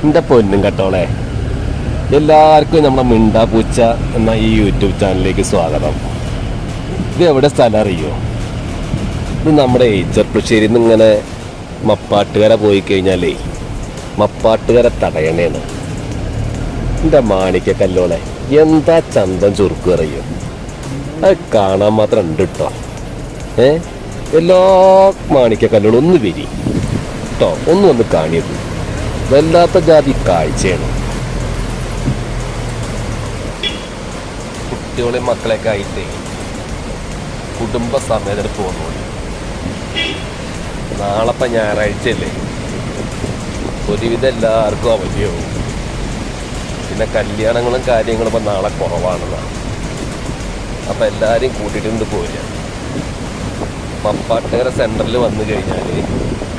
എൻ്റെ പൊന്നും കേട്ടോളെ, എല്ലാവർക്കും നമ്മുടെ മിണ്ടാ പൂച്ച എന്ന ഈ യൂട്യൂബ് ചാനലിലേക്ക് സ്വാഗതം. ഇത് എവിടെ സ്ഥലം അറിയോ? ഇത് നമ്മുടെ ചെർപ്പശ്ശേരിയിൽ നിന്ന് ഇങ്ങനെ മപ്പാട്ടുകര പോയി കഴിഞ്ഞാലേ മപ്പാട്ടുകര തടയണേന്ന്. എൻ്റെ മാണിക്കല്ലോളെ, എന്താ ചന്തം ചുരുക്കും അറിയോ? അത് കാണാൻ മാത്രം ഉണ്ട് കേട്ടോ. എല്ലാ മാണിക്കല്ലോളും ഒന്ന് വരി കേട്ടോ, ഒന്നും ഒന്ന് കാണിയത് വല്ലാത്ത ജാതി കാഴ്ചയാണ്. കുട്ടികളെ മക്കളെയൊക്കെ ആയിട്ട് കുടുംബസമേതം പോകുന്നു. നാളെപ്പം ഞായറാഴ്ചയല്ലേ, ഒരുവിധം എല്ലാവർക്കും അവധിയാവും. പിന്നെ കല്യാണങ്ങളും കാര്യങ്ങളും ഇപ്പം നാളെ കുറവാണെന്നാണ്. അപ്പം എല്ലാവരെയും കൂട്ടിയിട്ടുണ്ട് പോരുക. മപ്പാട്ടുകര സെൻറ്ററിൽ വന്നു കഴിഞ്ഞാൽ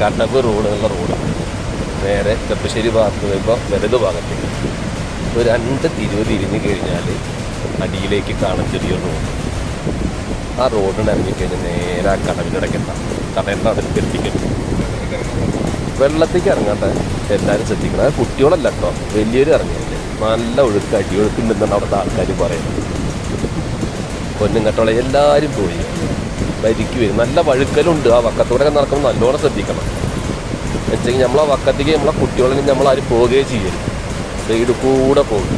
കടവ് റോഡ് എന്നുള്ള റോഡാണ്. നേരെ ചെർപ്പശ്ശേരി ഭാഗത്ത് വരുമ്പോൾ വലത് ഭാഗത്തേക്ക് ഒരു 2 തിരിവ് തിരിഞ്ഞ് കഴിഞ്ഞാൽ അടിയിലേക്ക് കാണാൻ ചെറിയൊരു റോഡ്. ആ റോഡിന് ഇറങ്ങിക്കഴിഞ്ഞാൽ നേരെ ആ കടവിനിടയ്ക്കെത്താം. കടയുടെ അതിൽ എത്തിക്കണം. വെള്ളത്തേക്ക് ഇറങ്ങാണ്ട എല്ലാവരും ശ്രദ്ധിക്കണം. അത് കുട്ടികളല്ല കേട്ടോ, വലിയൊരു ഇറങ്ങിയല്ലേ. നല്ല ഒഴുക്ക്, അടിയൊഴുക്കുണ്ടെന്നാണ് അവിടുത്തെ ആൾക്കാർ പറയുന്നത്. പൊന്നും കേട്ടോളെ, എല്ലാവരും പോയി വരിക്ക് വരും. നല്ല വഴുക്കലുണ്ട്. ആ വക്കത്തൂടെ നടക്കുമ്പോൾ നല്ലോണം ശ്രദ്ധിക്കണം. വെച്ചെങ്കിൽ നമ്മളെ വക്കത്തേക്ക് നമ്മളെ കുട്ടികളെ നമ്മളാരും പോവുകയും ചെയ്യരുത്. സൈഡ് കൂടെ പോകും.